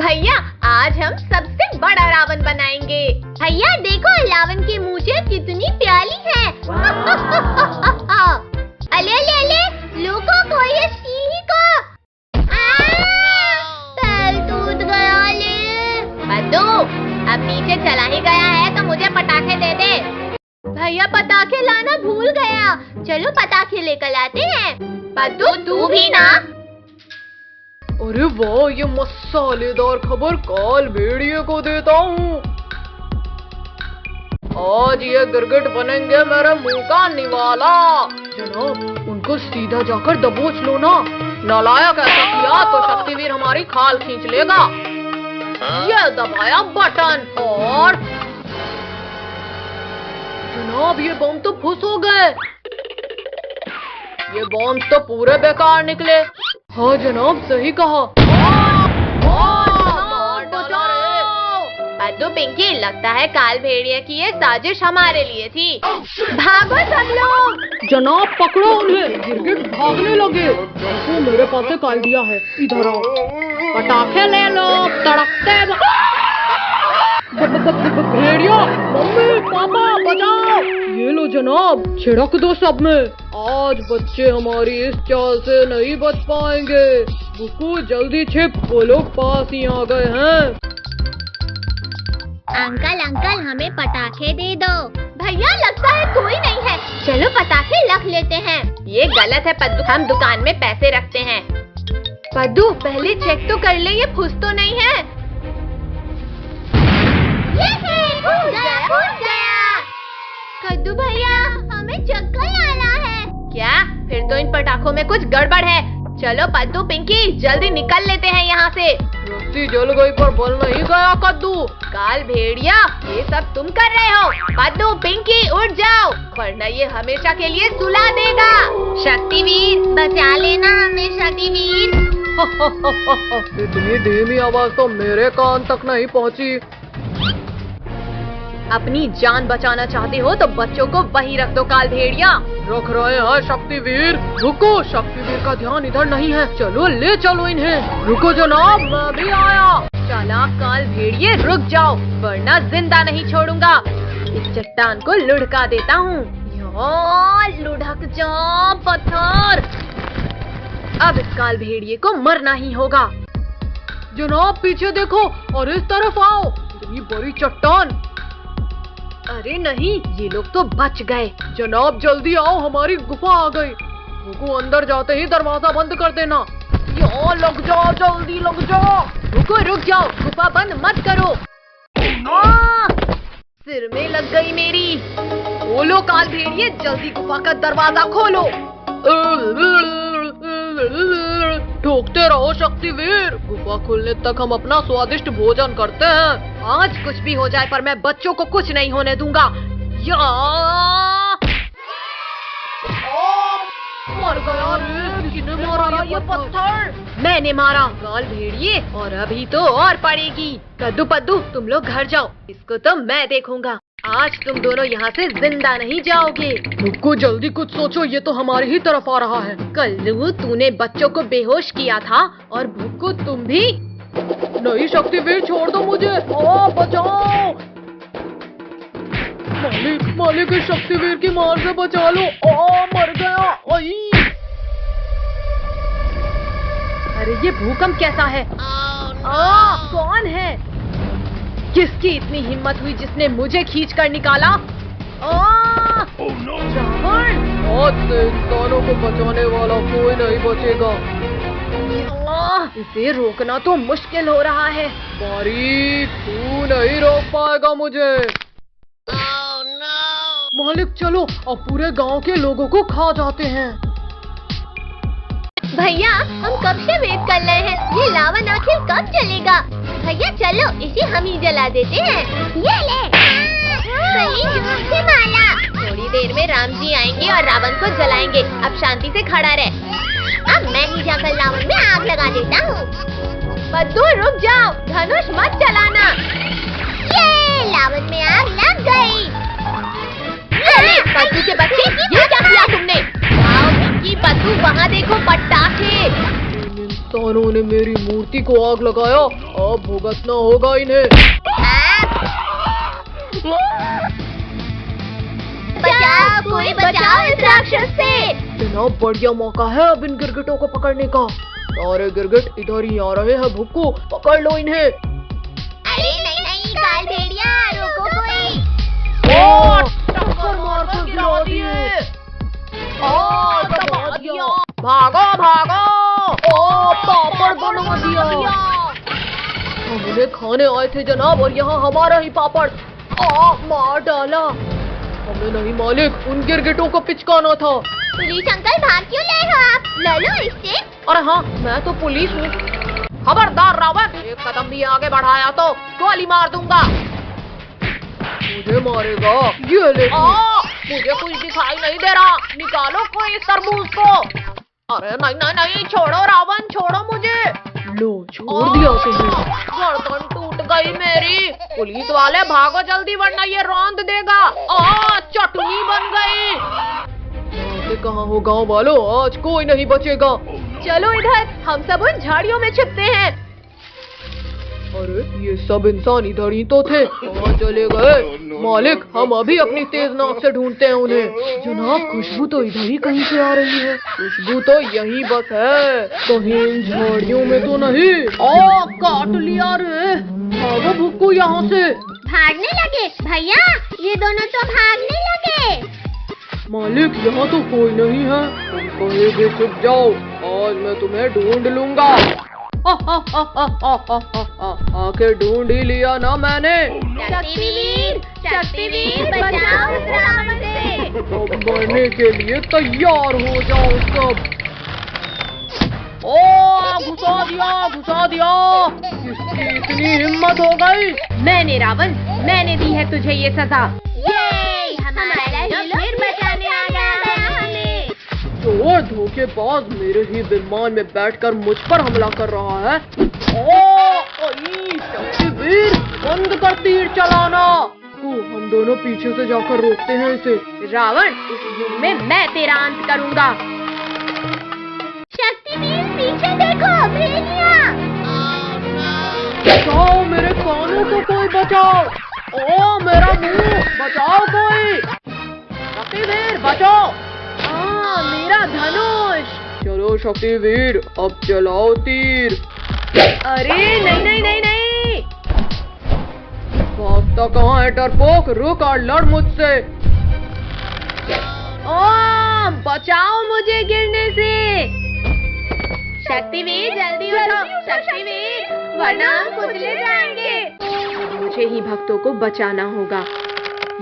भैया आज हम सबसे बड़ा रावण बनाएंगे। भैया देखो रावण की मूछें कितनी प्यारी है। अले अले अले लोगों को ये सीढ़ी को पैर टूट गया। ले बद्दू अब नीचे चला ही गया है तो मुझे पटाखे दे दे। भैया पटाखे लाना भूल गया। चलो पटाखे लेकर आते हैं। बद्दू तू भी ना। अरे वाह, ये मसालेदार खबर काल भेड़िए को देता हूँ। आज ये गिरगिट बनेंगे मेरे मुंह का निवाला। जनाब उनको सीधा जाकर दबोच लो ना। नालायक ऐसा किया तो शक्तिवीर हमारी खाल खींच लेगा। ये दबाया बटन और जनाब ये बम तो फुस हो गए। ये बम तो पूरे बेकार निकले। हाँ जनाब सही कहा। बद्दू पिंकी लगता है काल भेड़िया की ये साजिश हमारे लिए थी। भागो सब लोग। जनाब पकड़ो उन्हें। गिरगिट भागने लगे। देखो मेरे पास एक आइडिया है, इधर आओ। पटाखे ले लो, तड़कते भेड़िया। मम्मी पापा बचाओ। ये लो जनाब, छिड़क दो सब में। आज बच्चे हमारी इस चाल से नहीं बच पाएंगे। बुकू जल्दी छिप, वो लोग पास ही आ गए हैं। अंकल अंकल हमें पटाखे दे दो। भैया लगता है कोई नहीं है। चलो पटाखे रख लेते हैं। ये गलत है पद्दू, हम दुकान में पैसे रखते हैं। पद्दू पहले चेक तो कर ले ये फुस तो नहीं है। फूट गया। कद्दू भैया हमें चक्कर आ रहा है। क्या? फिर तो इन पटाखों में कुछ गड़बड़ है। चलो पद्दू पिंकी जल्दी निकल लेते हैं यहाँ से। रस्सी जल गई पर बल नहीं गया कद्दू। काल भेड़िया ये सब तुम कर रहे हो। पद्दू पिंकी उठ जाओ वरना ये हमेशा के लिए सुला देगा। शक्तिवीर बचा लेना हमें शक्तिवीर। इतनी धीमी आवाज तो मेरे कान तक नहीं पहुँची। अपनी जान बचाना चाहते हो तो बच्चों को वहीं रख दो काल भेड़िया। रख रहे हैं शक्तिवीर। रुको, शक्तिवीर का ध्यान इधर नहीं है। चलो ले चलो इन्हें। रुको जनाब मैं भी आया। चालाक काल भेड़िए रुक जाओ वरना जिंदा नहीं छोड़ूंगा। इस चट्टान को लुढ़का देता हूँ। लुढ़क जाओ पत्थर। अब इस काल भेड़िए को मरना ही होगा। जनाब पीछे देखो और इस तरफ आओ। इतनी बड़ी चट्टान। अरे नहीं ये लोग तो बच गए। जनाब जल्दी आओ, हमारी गुफा आ गई। रुको, अंदर जाते ही दरवाजा बंद कर देना। यहाँ लग जाओ, जल्दी लग जाओ। रुको रुक जाओ, गुफा बंद मत करो। सिर में लग गई मेरी। खोलो काल भेड़िए जल्दी गुफा का दरवाजा खोलो। ठोकते रहो शक्तिवीर। गुफा खुलने तक हम अपना स्वादिष्ट भोजन करते हैं। आज कुछ भी हो जाए पर मैं बच्चों को कुछ नहीं होने दूंगा। मर गया रे। किसने मारा ये पत्थर? मैंने मारा काल भेड़िए और अभी तो और पड़ेगी। कद्दू पद्दू तुम लोग घर जाओ, इसको तो मैं देखूंगा। आज तुम दोनों यहाँ से जिंदा नहीं जाओगे। रुको जल्दी कुछ सोचो, ये तो हमारी ही तरफ आ रहा है। कल्लू तूने बच्चों को बेहोश किया था और भुक्कू तुम भी। नहीं शक्तिवीर छोड़ दो मुझे। बचाओ। मालिक इस शक्तिवीर की मार से बचा लो। मर गया। अरे ये भूकंप कैसा है? कौन है? किसकी इतनी हिम्मत हुई जिसने मुझे खींच कर निकाला? रावण! आज से इंसानों को बचाने वाला कोई नहीं बचेगा। इसे रोकना तो मुश्किल हो रहा है। बारी तू नहीं रोक पाएगा मुझे। मालिक चलो अब पूरे गांव के लोगों को खा जाते हैं। भैया हम कब से वेट कर रहे हैं। ये रावण आखिर कब चलेगा। भैया चलो इसे हम ही जला देते हैं। ये ले सही जोर से माला। थोड़ी देर में राम जी आएंगे और रावण को जलाएंगे। अब शांति से खड़ा रहे। अब मैं ही जाकर रावण में आग लगा देता हूँ। बद्दू रुक जाओ, धनुष मत चलाना। ये रावण में आग लग गई। अरे बद्दू के बच्चे ये क्या किया तुमने? आओ पिंकी बद्दू वहाँ देखो पटाखे। इंसानों ने मेरी मूर्ति को आग लगाया, अब भुगतना होगा इन्हें। बचाओ, कोई बचाओ इस राक्षस से। जनाब बढ़िया मौका है अब इन गिरगिटों को पकड़ने का। सारे गिरगिट इधर ही आ रहे हैं, भुक्कू पकड़ लो इन्हें। अरे नहीं काल भेड़िया, रोको कोई। टक्कर मार कर गिरा दिए। दबा दिया। भागो भागो। पापड़ बना दिया। हम उन्हें खाने आए थे जनाब, और यहाँ हमारा ही पापड़ मार डाला। हमें नहीं मालिक, उन गिरगिटों को पिचकाना था। पुलिस अंकल भाग क्यों ले हो आप? ले लो इससे। अरे हाँ, मैं तो पुलिस हूँ। खबरदार रावण, एक कदम भी आगे बढ़ाया तो गोली मार दूंगा। मुझे मारेगा? ये ले। मुझे कुछ दिखाई नहीं दे रहा, निकालो कोई इस तरबूज को। अरे नहीं, छोड़ो रावण, छोड़ो मुझे। लो छोड़ दिया तुम्हें। गर्दन टूट गई मेरी। पुलिस वाले भागो जल्दी, वरना ये रौंद देगा। चटनी बन गई। कहाँ हो गाँव वालों, आज कोई नहीं बचेगा। चलो इधर, हम सब उन झाड़ियों में छिपते हैं। अरे ये सब इंसान इधर ही तो थे, कहाँ चले गए? मालिक, हम अभी अपनी तेज नाक से ढूंढते हैं उन्हें। जनाब खुशबू तो इधर ही कहीं से आ रही है। खुशबू तो यहीं बस है, कहीं इन झाड़ियों में तो नहीं। काट लिया रे। भागो भुक्कू यहाँ से। भागने लगे भैया, ये दोनों तो भागने लगे। मालिक यहाँ तो कोई नहीं है, तुम कहीं भी छुप जाओ, आज मैं तुम्हें ढूंढ लूंगा। आके ढूंढ ही लिया ना मैंने। शक्तिवीर बचाओ उस रावण से। अब मरने के लिए तैयार हो जाओ सब। घुसा दिया। किसकी इतनी हिम्मत हो गई? मैंने रावण, मैंने दी है तुझे ये सजा। ये हमारा हीरो फिर बचाने आ गया हमें। चोर धोखेबाज मेरे ही विमान में बैठकर मुझ पर हमला कर रहा है। शक्तिवीर, बंद कर तीर चलाना। हम दोनों पीछे से जाकर रोकते हैं इसे। रावण, इस युग में मैं तेरा अंत करूंगा। शक्तिवीर पीछे देखो, भेड़िया। बचाओ मेरे कानों को, कोई बचाओ। मेरा मुंह, बचाओ कोई। शक्तिवीर बचाओ। मेरा धनुष। चलो शक्तिवीर, अब चलाओ तीर। अरे नहीं। भागता कहाँ है डरपोक, रुक और लड़ मुझसे। बचाओ मुझे गिरने से। शक्तिवीर जल्दी उठो, शक्तिवीर, वरना हम कुचले जाएंगे। मुझे ही भक्तों को बचाना होगा।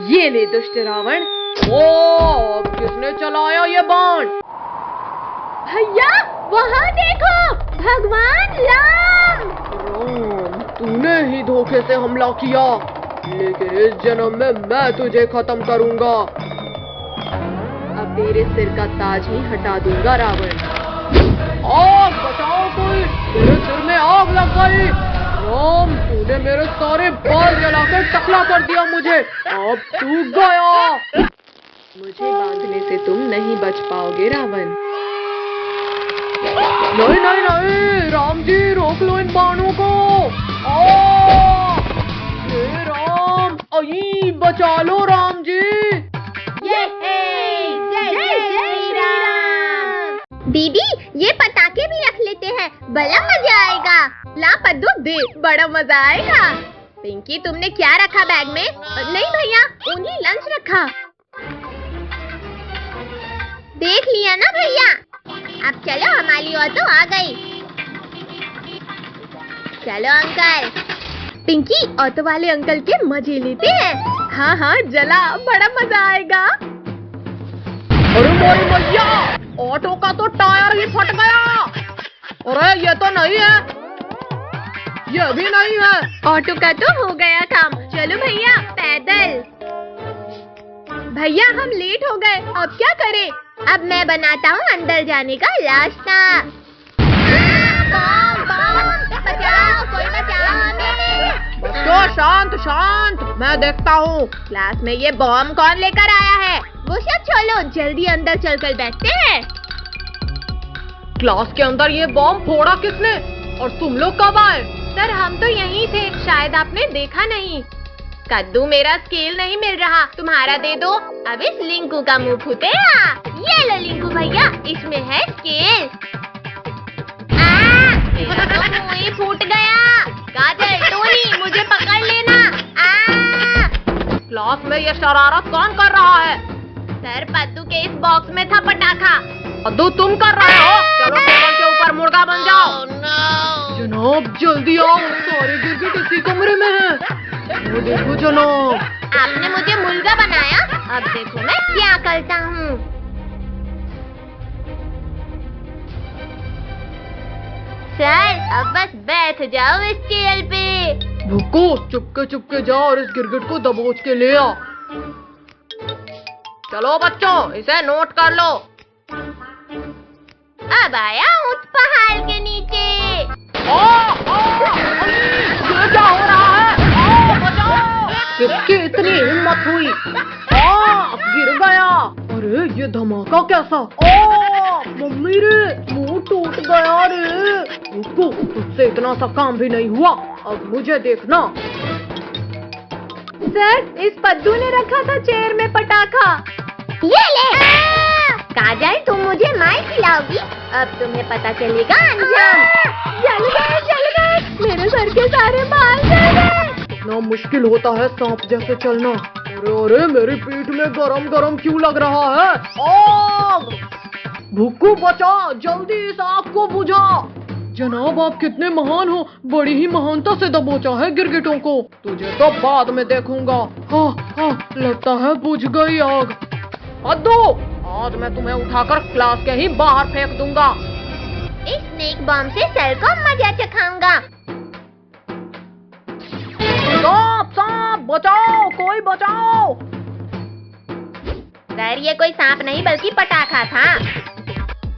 ये ले दुष्ट रावण। अब किसने चलाया ये बाण? भैया वहाँ देखो, भगवान राम। तूने ही धोखे से हमला किया, लेकिन इस जन्म में मैं तुझे खत्म करूंगा। अब तेरे सिर का ताज ही हटा दूंगा रावण। आग बचाओ कोई, मेरे सिर में आग लग गई। राम, तूने मेरे सारे बाल जलाकर टकला कर दिया मुझे, अब टूट गया। मुझे बांधने से तुम नहीं बच पाओगे रावण। नहीं, राम जी रोक लो इन बाणों को। हे राम, बचा लो राम जी। जय श्री राम। दीदी, ये पटाखे भी रख लेते हैं, बड़ा मजा आएगा। ला पद्दू दे, बड़ा मजा आएगा। पिंकी, तुमने क्या रखा बैग में? नहीं भैया, उन्हीं लंच रखा। देख लिया ना भैया। अब चलो, हमारी ऑटो आ गई। चलो अंकल। पिंकी, ऑटो वाले अंकल के मजे लेते हैं। हाँ, जला, बड़ा मजा आएगा। अरे मोरी भैया, ऑटो का तो टायर ही फट गया। अरे ये तो नहीं है, ये भी नहीं है। ऑटो का तो हो गया काम। चलो भैया, पैदल। भैया हम लेट हो गए, अब क्या करें? अब मैं बनाता हूँ अंदर जाने का रास्ता। बचाओ, कोई बचाओ हमें। बच्चों शांत, मैं देखता हूँ। क्लास में ये बॉम्ब कौन लेकर आया है? वो सब छोड़ो, जल्दी अंदर चलकर बैठते हैं। क्लास के अंदर ये बॉम्ब फोड़ा किसने और तुम लोग कब आए? सर हम तो यहीं थे, शायद आपने देखा नहीं। कद्दू मेरा स्केल नहीं मिल रहा, तुम्हारा दे दो। अब इस लिंकू का मुंह फूटेगा। ये लो लिंकू भैया, इसमें है स्केल। मेरा तो मुंह ही फूट गया। गाजर, टोनी, मुझे पकड़ लेना। क्लास में ये शरारत कौन कर रहा है? सर पद्दू के इस बॉक्स में था पटाखा। कद्दू तुम कर रहे हो? चलो टेबल के ऊपर मुर्गा बन जाओ। जनाब जल्दी आओ, सारे गिरगिट इसी कमरे में हैं। वो देखो जनाब। आपने मुझे मुर्गा बनाया, अब देखो मैं क्या करता हूँ। सर अब बस बैठ जाओ इस चेयर पे। भुक्कू चुपके जाओ और इस गिरगिट को दबोच के ले आ। चलो बच्चों, इसे नोट कर लो। अब आया हूँ पहाड़ के नीचे। ये क्या हो रहा है? बचाओ! किसकी इतनी हिम्मत हुई? गिर गया। अरे ये धमाका कैसा? मम्मी रे, मुंह टूट गया रे। रुको, तुझसे इतना सा काम भी नहीं हुआ, अब मुझे देखना। सर इस पद्दू ने रखा था चेयर में पटाखा। ये ले। काजल तुम मुझे मार खिलाओगी, अब तुम्हें पता चलेगा अंजाम। जल गए, मेरे सर के सारे बाल जल गए। इतना मुश्किल होता है सांप जैसे चलना। अरे मेरी पीठ में गरम गरम क्यों लग रहा है? आग! भुक्कू बचा, जल्दी इस आग को बुझा। जनाब आप कितने महान हो, बड़ी ही महानता से दबोचा है गिरगिटों को। तुझे तो बाद में देखूंगा। हाँ, लगता है बुझ गई आग। कद्दू, आज मैं तुम्हें उठाकर क्लास के ही बाहर फेंक दूंगा। इस स्नेक बॉम्ब से सर को मजा चखाऊंगा। सांप, बचाओ, कोई बचाओ। सर ये कोई सांप नहीं बल्कि पटाखा था।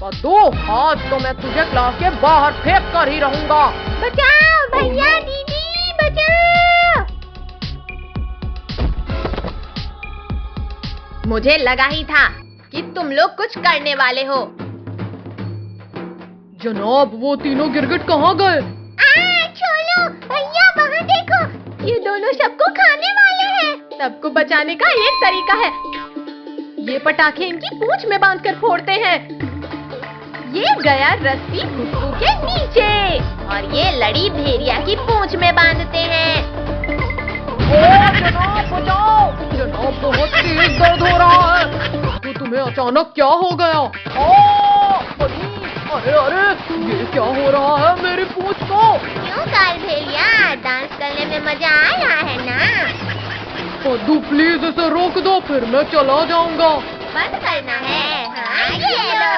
कद्दू, आज तो मैं तुझे क्लास के बाहर फेंक कर ही रहूंगा। बचाओ भैया, दीदी बचाओ। मुझे लगा ही था कि तुम लोग कुछ करने वाले हो। जनाब वो तीनों गिरगिट कहाँ गए? छोड़ो भैया, वहाँ देखो, ये दोनों सबको खाने वाले हैं। सबको बचाने का एक तरीका है, ये पटाखे इनकी पूंछ में बांधकर फोड़ते हैं। ये गया रस्सी भुक्कू के नीचे और ये लड़ी भेड़िया की पूंछ में बांधते हैं। जनाब बचाओ, जनाब बहुत तेज दर्द हो रहा है। तो तुम्हें अचानक क्या हो गया? अरे ये क्या हो रहा है मेरी पूंछ को? क्यों काल भेड़िया, डांस करने में मजा आ रहा है ना? कद्दू प्लीज इसे रोक दो, फिर मैं चला जाऊंगा। बंद करना है। हाँ ये लो।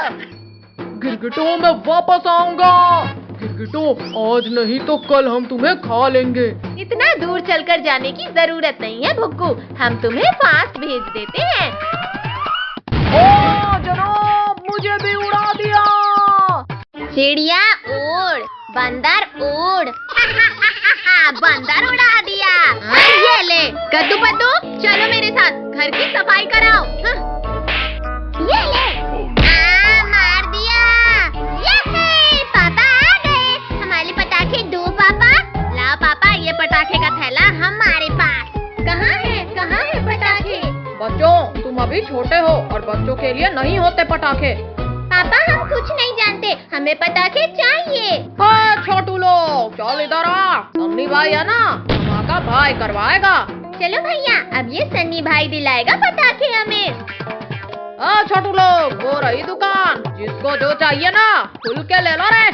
गिरगिटों मैं वापस आऊंगा। गिरगिटों आज नहीं तो कल हम तुम्हें खा लेंगे। इतना दूर चलकर जाने की जरूरत नहीं है भुक्कू, हम तुम्हें फास्ट भेज देते हैं। जनाब मुझे भी उड़ा दिया। चिड़िया उड़, बंदर उड़। बंदर उड़ा दिया। ये ले कद्दू पद्दू, चलो मेरे साथ घर की सफाई कराओ। ये ले। मार दिया। ये पापा आ गए, हमारे पटाखे दो पापा। लाओ पापा ये पटाखे का थैला हमारे पास। कहाँ है पटाखे? बच्चों तुम अभी छोटे हो और बच्चों के लिए नहीं होते पटाखे। पापा हम कुछ नहीं जानते, हमें पटाखे चाहिए। छोटू लोग चल इधर आ, सन्नी भाई है ना, धमाका भाई करवाएगा। चलो भैया, अब ये सन्नी भाई दिलाएगा पटाखे हमें। छोटू लोग वो रही दुकान, जिसको जो चाहिए ना खुल के ले लो रे।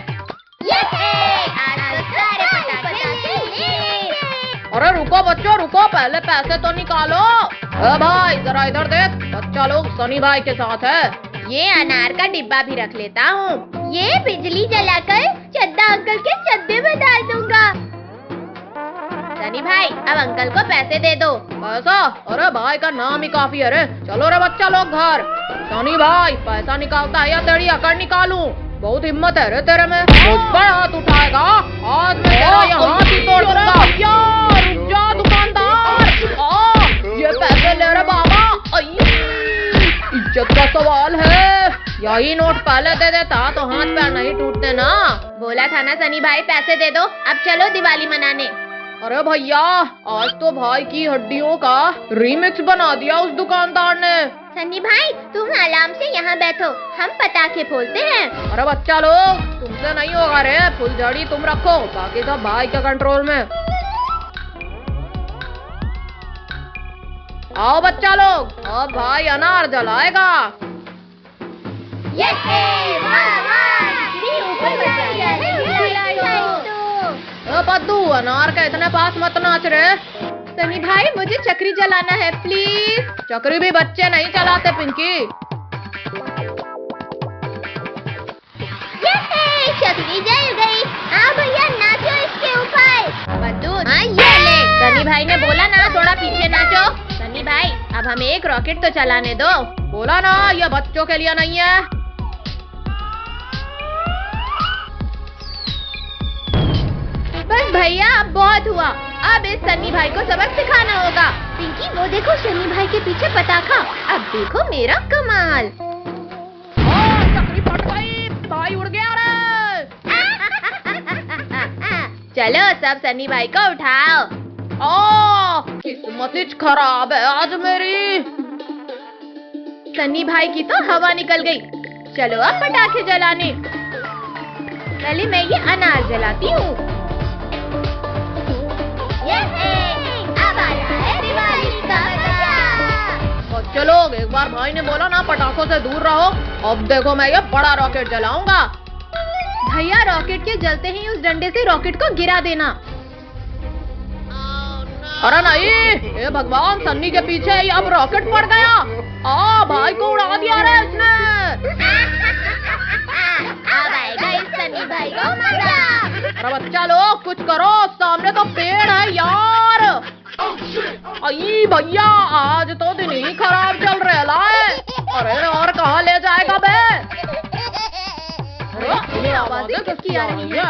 आज तो सारे पटाखे ले। अरे रुको बच्चों रुको, पहले पैसे तो निकालो। भाई जरा इधर देख, बच्चा लोग सनी भाई के साथ है। ये अनार का डिब्बा भी रख लेता हूँ। ये बिजली जलाकर चड्डा अंकल के चड्डे में डाल दूंगा। सनी भाई अब अंकल को पैसे दे दो। पैसा? अरे भाई का नाम ही काफी है रे। चलो रे बच्चा लोग घर। सनी भाई पैसा निकालता है या तेरी अकड़ निकालूं? बहुत हिम्मत है रे तेरे में, मुझ पर हाथ उठाएगा आज मैं तेरा ये हाथ ही तोड़ दूंगा। रुक जा दुकानदार, ये पैसे ले रे बाबा। इज्जत का सवाल है, या वही नोट पहले दे देता तो हाथ पैर नहीं टूटते ना। बोला था ना सनी भाई, पैसे दे दो। अब चलो दिवाली मनाने। अरे भैया, आज तो भाई की हड्डियों का रीमिक्स बना दिया उस दुकानदार ने। सनी भाई तुम आराम से यहाँ बैठो, हम पटाखे फोड़ते हैं। अरे बच्चा लोग, तुमसे नहीं होगा रे, फुलझड़ी तुम रखो, बाकी सब भाई के कंट्रोल में। आओ बच्चा लोग, अब भाई अनार जलाएगा। पद्दू, अनार के इतने पास मत नाच रे। सनी भाई मुझे चक्री जलाना है प्लीज। चक्री भी बच्चे नहीं चलाते पिंकी। चक्री जल गई। हाँ भैया नाचो इसके ऊपर। पद्दू, हाँ ये ले। सनी भाई ने बोला ना थोड़ा पीछे नाचो। सनी भाई अब हमें एक रॉकेट तो चलाने दो। बोला ना ये बच्चों के लिए नहीं है। बस भैया अब बहुत हुआ, अब इस सन्नी भाई को सबक सिखाना होगा। पिंकी वो देखो सनी भाई के पीछे पटाखा। अब देखो मेरा कमाल। चक्री फट गई, भाई उड़ गया रे। चलो सब सन्नी भाई को उठाओ। किस्मत ही खराब है आज मेरी। सन्नी भाई की तो हवा निकल गई। चलो अब पटाखे जलाने। पहले मैं ये अनार जलाती हूँ। अब आ रहा है दिवाली का मजा। बच्चे लोग, एक बार भाई ने बोला ना पटाखों से दूर रहो, अब देखो मैं ये बड़ा रॉकेट जलाऊंगा। भैया रॉकेट के जलते ही उस डंडे से रॉकेट को गिरा देना। अरे नहीं, ये भगवान, सन्नी के पीछे ही अब रॉकेट पड़ गया। भाई को उड़ा दिया रे इसने। अब आएगा इस सनी भाई को मजा। अरे बच्चा लोग कुछ करो, सामने तो पेड़ है यार। आई भैया, आज तो दिन ही खराब चल रहा है। अरे और कहाँ ले जाएगा बे? ये आवाजें किसकी आ रही है?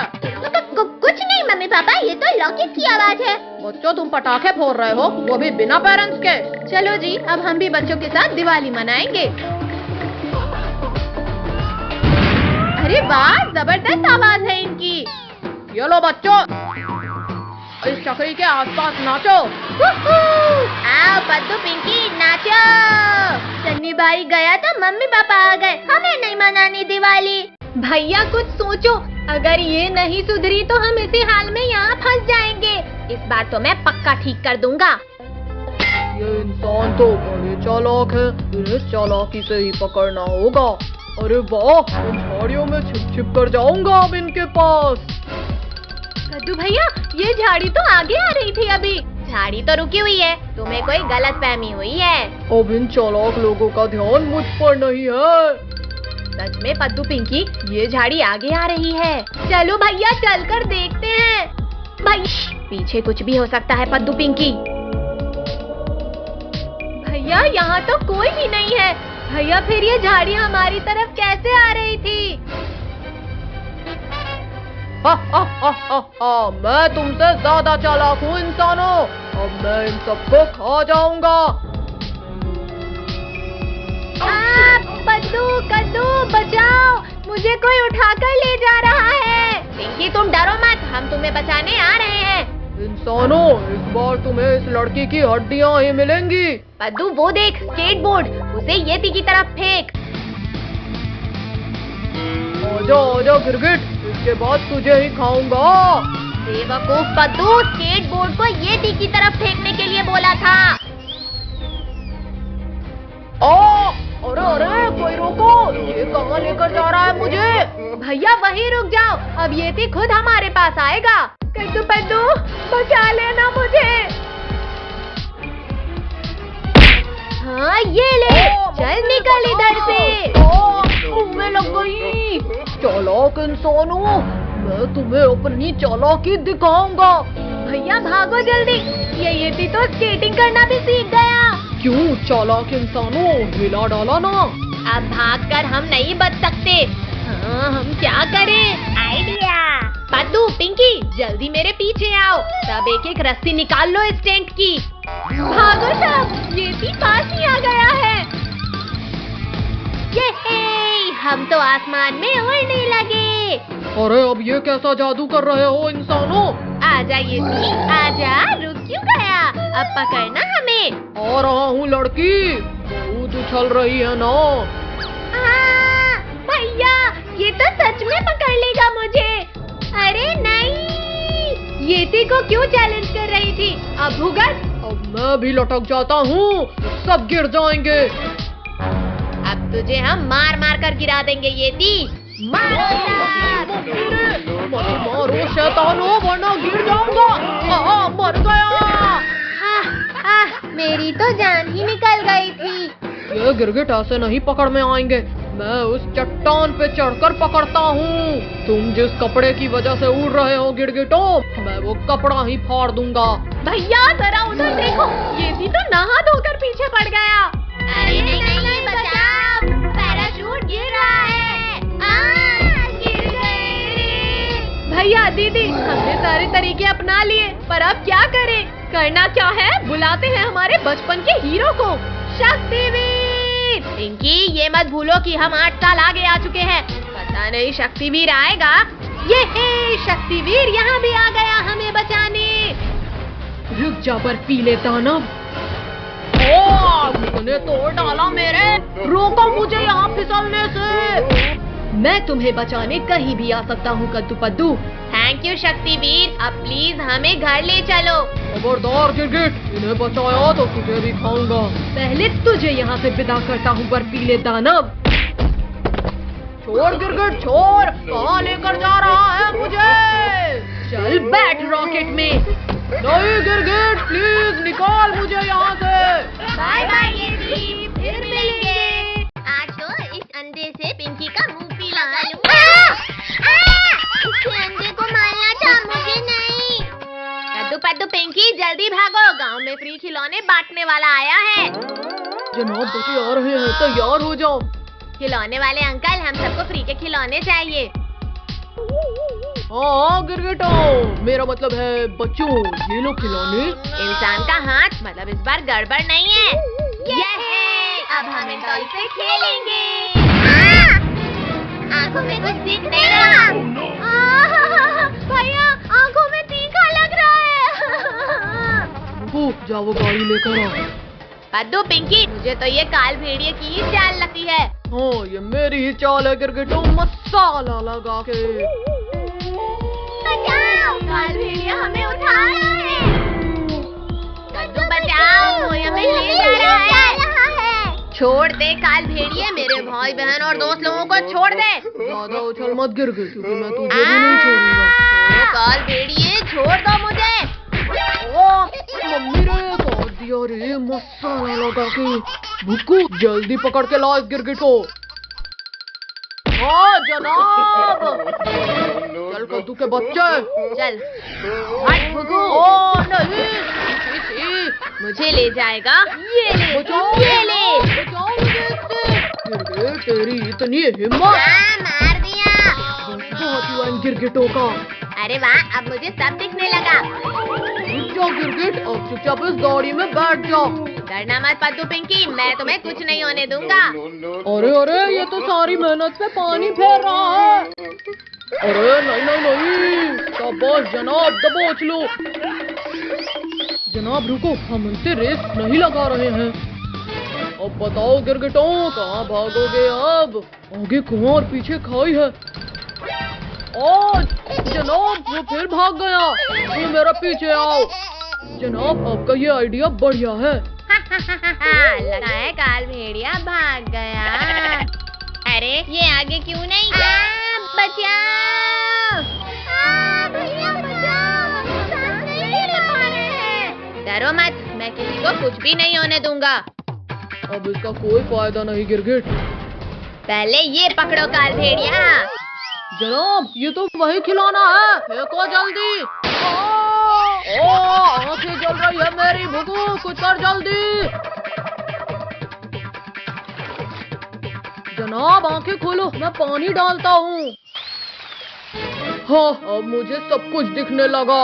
कुछ नहीं मम्मी पापा, ये तो लॉकेट की आवाज है। बच्चों तुम पटाखे फोड़ रहे हो, वो भी बिना पेरेंट्स के। चलो जी, अब हम भी बच्चों के साथ दिवाली मनाएंगे। अरे वाह, जबरदस्त आवाज है इनकी। ये लो बच्चों, इस चक्री के आसपास नाचो। आओ पद्दू पिंकी नाचो। सन्नी भाई गया तो मम्मी पापा आ गए, हमें नहीं मनानी दिवाली। भैया कुछ सोचो, अगर ये नहीं सुधरी तो हम इसी हाल में यहाँ फंस जाएंगे। इस बार तो मैं पक्का ठीक कर दूंगा। ये इंसान तो बड़े चालाक है, इन्हें चालाकी से ही पकड़ना होगा। अरे वाह, इन झाड़ियों में छिप छिप कर जाऊंगा अब इनके पास। कद्दू भैया, ये झाड़ी तो आगे आ रही थी अभी। झाड़ी तो रुकी हुई है, तुम्हें कोई गलतफहमी हुई है। अब इन चालाक लोगों का ध्यान मुझ पर नहीं है। सच में पद्दू पिंकी, ये झाड़ी आगे आ रही है। चलो भैया चलकर देखते हैं। भाई पीछे कुछ भी हो सकता है पद्दू पिंकी। भैया यहाँ तो कोई भी नहीं है। भैया फिर ये झाड़ी हमारी तरफ कैसे आ रही थी? मैं तुमसे ज्यादा चालाक हूँ इंसानों। अब मैं इन सबको खा जाऊंगा। पद्दू, कद्दू बचाओ, मुझे कोई उठाकर ले जा रहा है। पिंकी तुम डरो मत, हम तुम्हें बचाने आ रहे हैं। इंसानों, इस बार तुम्हें इस लड़की की हड्डियाँ ही मिलेंगी। पद्दू वो देख, स्केटबोर्ड, उसे येती की तरफ फेंक। आजा आजा गिरगिट, इसके बाद तुझे ही खाऊंगा। बेवकूफ पद्दू, स्केटबोर्ड को येती की तरफ फेंकने के लिए बोला था। अरे अरे कोई रोको, ये कहाँ लेकर जा रहा है मुझे? भैया वहीं रुक जाओ, अब येती खुद हमारे पास आएगा। कद्दू पद्दू बचा लेना मुझे। हाँ ये ले, चल निकल इधर से। मुझे लग गई। चालाक इंसानों, मैं तुम्हें अपनी चालाकी दिखाऊंगा। भैया भागो जल्दी, ये येती तो स्केटिंग करना भी सीख गया। क्यों चालाक इंसानों, हिला डाला ना। अब भागकर हम नहीं बच सकते। हाँ हम क्या करें? आइडिया। पद्दू पिंकी जल्दी मेरे पीछे आओ, सब एक एक रस्सी निकाल लो इस टेंट की। भागो सब, येती पास ही आ गया है। ये हम तो आसमान में उड़ने लगे। अरे अब ये कैसा जादू कर रहे हो इंसानों? आजा ये आजा, रुक क्यों गया? अब पकड़ना हमें। आ रहा हूँ लड़की, बहुत उछल रही है ना। भैया ये तो सच में पकड़ लेगा मुझे। अरे नहीं, येती को क्यों चैलेंज कर रही थी? अब भुगत। अब मैं भी लटक जाता हूँ, सब गिर जाएंगे। अब तुझे हम मार मार कर गिरा देंगे येती। मारो शैतानो, वरना गिर जाऊंगा। मर गया। मेरी तो जान ही निकल गई थी। ये गिरगिट ऐसे नहीं पकड़ में आएंगे। मैं उस चट्टान पे चढ़कर पकड़ता हूँ। तुम जिस कपड़े की वजह से उड़ रहे हो गिरगिटों, मैं वो कपड़ा ही फाड़ दूंगा। भैया जरा उधर देखो, येती तो नहा धोकर पीछे पड़ गया। अरे नहीं, बचाओ, पैराशूट गिर रहा है। गिर गए। भैया दीदी, हमने सारे तरीके अपना लिए, पर अब क्या करें? करना क्या है? बुलाते हैं हमारे बचपन के हीरो को, शक्तिवीर। पिंकी ये मत भूलो कि हम 8 साल आगे आ चुके हैं। पता नहीं शक्तिवीर आएगा। ये शक्तिवीर यहाँ भी आ गया हमें बचाने। रुक जा बर्फीले दानव। तूने तोड़ डाला मेरे, रोको मुझे यहाँ फिसलने से। मैं तुम्हें बचाने कहीं भी आ सकता हूँ कद्दू पद्दू। थैंक यू शक्तिवीर, अब प्लीज हमें घर ले चलो। खबरदार गिरगिट, इन्हें बचाया तो तुझे भी खाऊंगा। पहले तुझे यहाँ से विदा करता हूँ बर्फीले दानव। छोड़ गिरगिट छोड़, कहाँ लेकर जा रहा है मुझे? चल बैठ रॉकेट में। नहीं गिरगिट, प्लीज निकाल मुझे यहाँ से। बाय बाय येती, फिर मिलेंगे। आज तो इस अंडे से पिंकी का मुंह पीला कर लूंगा। इसके अंडे को मारना था, मुझे नहीं। कद्दू पद्दू पिंकी जल्दी भागो, गांव में फ्री खिलौने बांटने वाला आया है। जनाब बच्चे आ रहे हैं, तैयार हो जाओ। खिलौने वाले अंकल, हम सबको फ्री के खिलौने चाहिए। हाँ गिरगिटो, मेरा मतलब है बच्चों, ये लो खिलौने। इंसान का हाथ, मतलब इस बार गड़बड़ नहीं है। अब हम इन टॉय से खेलेंगे। आँखों में कुछ दिख नहीं रहा। भैया आंखों में तीखा लग रहा है। रुको, जाओ गाड़ी लेकर आओ। पद्दू पिंकी, मुझे तो ये काल भेड़िए की ही चाल लगती है। हाँ ये मेरी ही चाल है गिरगिटो, मसाला लगा के। बचाओ, काल भेड़िया हमें उठा रहा है। कद्दू बचाओ, वो हमें ले जा रहा है। छोड़ दे काल भेड़िए, मेरे भाई बहन और दोस्त लोगों को छोड़ दे। ज्यादा उछल मत गिरगिट, क्योंकि मैं तुझे भी नहीं छोड़ूंगा। काल भेड़िए छोड़ दो मुझे। मम्मी रे, काट दिया रे, मसाला लगा के। भुक्कू, जल्दी पकड़ के लाओ इस गिरगिट को। हाँ जनाब। चल कद्दू के बच्चे, चल हट भुगू। ओ नहीं, मुझे ले जाएगा। ये ले, बचाओ, ये ले। बचाओ मुझे इससे। गिरगिट, तेरी इतनी हिम्मत। मार दिया। बहुत हुआ इन गिरगिटों का। अरे वाह, अब मुझे सब दिखने लगा। जाओ गिरगिट, अब चुपचाप इस गाड़ी में बैठ जाओ। डरना मत पद्दू पिंकी, मैं तुम्हें कुछ नहीं होने दूंगा। अरे अरे, ये तो सारी मेहनत पे पानी फेर रहा है। अरे नहीं नहीं नहीं, शाबाश जनाब, दबोच लो। जनाब रुको, हम उनसे रेस नहीं लगा रहे हैं। अब बताओ गिरगिटों, कहाँ भागोगे अब? आगे कुआं और पीछे खाई है। ओ जनाब, वो फिर भाग गया। तुम मेरा पीछे आओ। जनाब आपका ये आइडिया बढ़िया है। लगा है काल भेड़िया भाग गया। अरे ये आगे क्यों नहीं? बचाओ! भैया बचाओ! सांस नहीं ले पा रहे हैं। डरो मत, मैं किसी को कुछ भी नहीं होने दूंगा। अब इसका कोई फायदा नहीं गिरगिट। पहले ये पकड़ो काल भेड़िया। जनाब ये तो वही खिलौना है, फेंको जल्दी। ओ आंखें जल रही है मेरी, भुगू कुछ कर जल्दी। जनाब आंखें खोलो, मैं पानी डालता हूँ। हाँ अब मुझे सब कुछ दिखने लगा।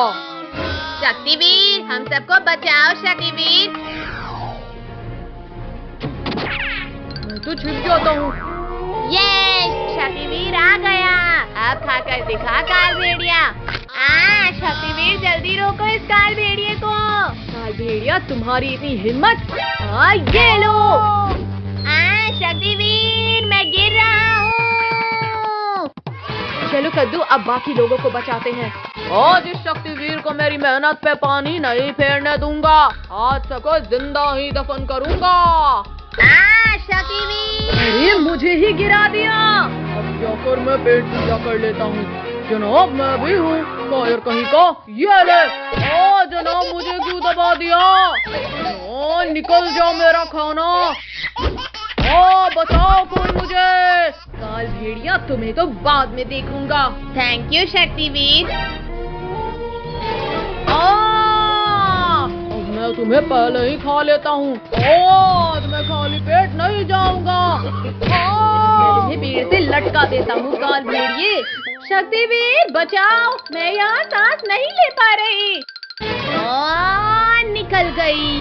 शक्तिवीर, हम सबको बचाओ शक्तिवीर। मैं तो छिप जाता हूँ। ये शक्तिवीर आ गया। अब खाकर दिखा काल भेड़िया। शक्तिवीर जल्दी रोको इस काल भेड़िए को। काल भेड़िया तुम्हारी इतनी हिम्मत, ये लो। शक्तिवीर मैं गिर रहा हूँ। चलो कद्दू, अब बाकी लोगों को बचाते हैं। आज इस शक्तिवीर को मेरी मेहनत पे पानी नहीं फेरने दूंगा। आज सबको जिंदा ही दफन करूंगा। शक्तिवीर अरे मुझे ही गिरा दिया। अब जाकर मैं पेट पूजा कर लेता हूँ। जनाब मैं भी हूँ कायर कहीं का। ये ले। जनाब मुझे क्यों दबा दिया? निकल जाओ मेरा खाना। बचाओ कोई मुझे। काल भेड़िया, तुम्हें तो बाद में देखूंगा। Thank you Shaktiveer. अब मैं तुम्हें पहले ही खा लेता हूँ। आज मैं खाली पेट नहीं जाऊंगा। तुम्हें पेड़ से लटका देता हूँ काल भेड़िए। शक्तिवीर बचाओ, मैं यहाँ सांस नहीं ले पा रही। निकल गई।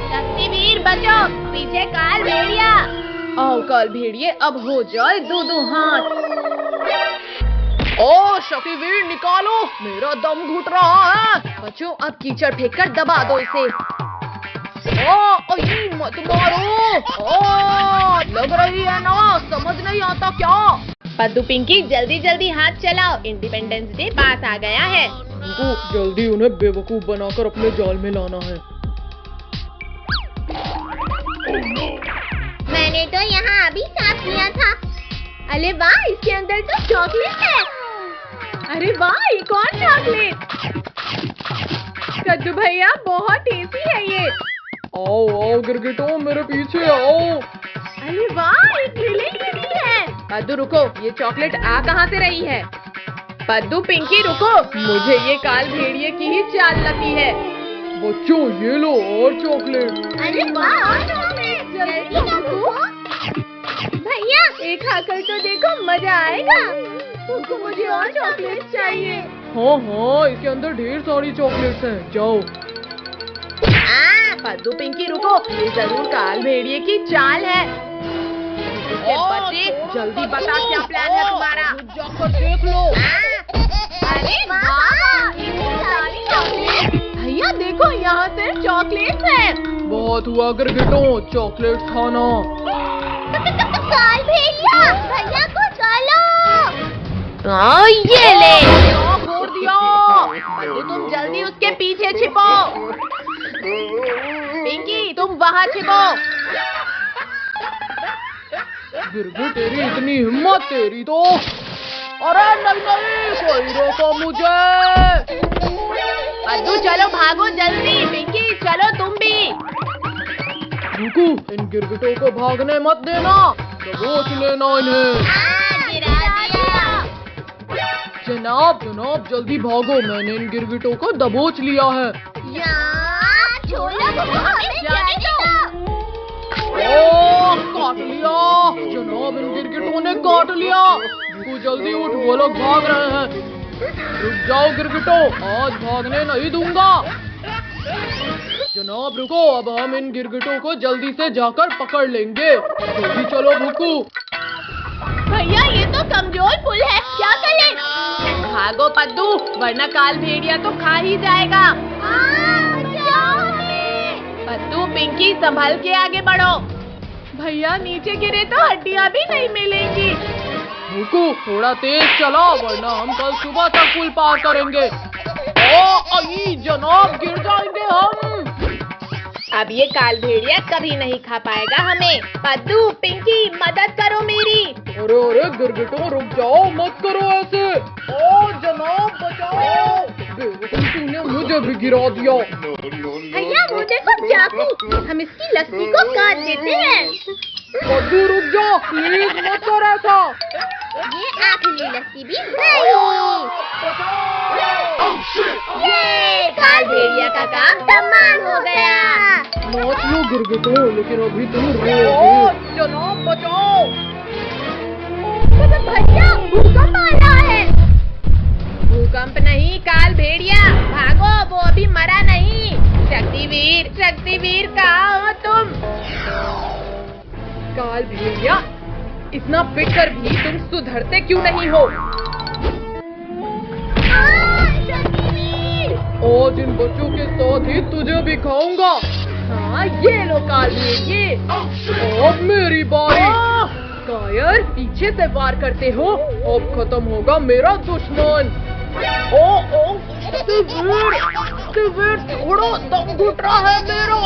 शक्तिवीर बचो, पीछे काल भेड़िया। आओ काल भेड़िए, अब हो जाए दो हाथ। शक्तिवीर निकालो, मेरा दम घुट रहा है। बच्चों अब कीचड़ फेंक कर दबा दो इसे। मत मारो। लग रही है ना, समझ नहीं आता क्या? पद्दू पिंकी जल्दी जल्दी हाथ चलाओ, इंडिपेंडेंस डे पास आ गया है। जल्दी उन्हें बेवकूफ बनाकर अपने जाल में लाना है। मैंने तो यहाँ अभी साफ किया था। अरे वाह, इसके अंदर तो चॉकलेट है। अरे वाह, एक और चॉकलेट। कद्दू भैया बहुत टेस्टी है ये। आओ गिरगिटो, मेरे पीछे आओ। अरे वाह, एक लिली भी है। कद्दू रुको, ये चॉकलेट आ कहाँ से रही है? पद्दू पिंकी रुको, मुझे ये काल भेड़िए की ही चाल लगती है। बच्चों ये लो और चॉकलेट। अरे वाह, और चॉकलेट जल्दी खाओ। भैया एक खाकर तो देखो, मजा आएगा। तुमको मुझे और चॉकलेट चाहिए। हाँ, इसके अंदर ढेर सारी चॉकलेट्स हैं। जाओ। पद्दू पिंकी रुको, ये जरूर काल भेड़िए की चाल है। बच्चे जल्दी बता क्या प्लान है तुम्हारा? जाकर देख लो। अरे वाह, भैया देखो, यहाँ से चॉकलेट्स हैं। बहुत हुआ गिरगिटो, चॉकलेट्स खाना। काल भेड़िया, भैया को चलो। ये ले। छोड़ दिया। तुम जल्दी उसके पीछे छिपो। पिंकी तुम वहाँ छिपो। गिरगिट तेरी इतनी हिम्मत, तेरी तो। अरे नहीं, कोई रोको मुझे। पद्दू चलो भागो जल्दी। पिंकी चलो तुम भी। रुको, इन गिरगिटों को भागने मत देना, दबोच लेना इन्हें। जनाब जल्दी भागो, मैंने इन गिरगिटों को दबोच लिया है। काट लिया जनाब, इन गिरगिटों ने काट लिया। रुको जल्दी उठ, वो लोग भाग रहे हैं। रुक जाओ गिरगिटो, आज भागने नहीं दूंगा। जनाब रुको, अब हम इन गिरगिटों को जल्दी से जाकर पकड़ लेंगे। जल्दी चलो भुक्कू। भैया ये तो कमजोर पुल है, क्या करें? भागो पद्दू, वरना काल भेड़िया तो खा ही जाएगा। पद्दू पिंकी संभल के आगे बढ़ो। भैया नीचे गिरे तो हड्डियाँ भी नहीं मिलेंगी। भुक्कू थोड़ा तेज चलाओ, वरना हम कल सुबह तक पुल पार करेंगे। जनाब गिर जाएंगे हम। अब ये काल भेड़िया कभी नहीं खा पाएगा हमें। पद्दू पिंकी मदद करो मेरी। अरे गिरगिटो रुक जाओ, मत करो ऐसे। ओ जनाब बचाओ, तूने मुझे भी गिरा दिया। भैया वो देखो चाकू, हम इसकी लस्सी को काट देते हैं। पद्दू रुक जा, प्लीज मत कर ऐसा। ये आखिरी लस्सी भी नहीं। ये काल भेड़िया का काम तमाम हो गया। नाच लो गिरगिटो, लेकिन अभी तुम रोओगे। जनाब बचाओ। भैया भूकंप आ रहा है। भूकंप नहीं, काल भेड़िया भागो, वो अभी मरा नहीं। शक्तिवीर कहाँ हो तुम? काल भेड़िया इतना पिटकर भी तुम सुधरते क्यों नहीं हो? आज इन बच्चों के साथ ही तुझे भी खाऊंगा। हाँ, ये लो कालभेड़ ये। अब मेरी बारी। कायर, पीछे से वार करते हो। अब खत्म होगा मेरा दुश्मन। ओ शक्तिवीर, शक्तिवीर छोड़ो, दम घुट रहा है मेरा।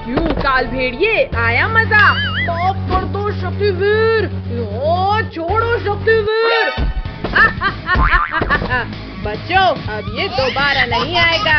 क्यों कालभेड़िए, आया मजा? माफ कर दो शक्तिवीर। छोड़ो शक्तिवीर। बच्चों, अब ये दोबारा नहीं आएगा।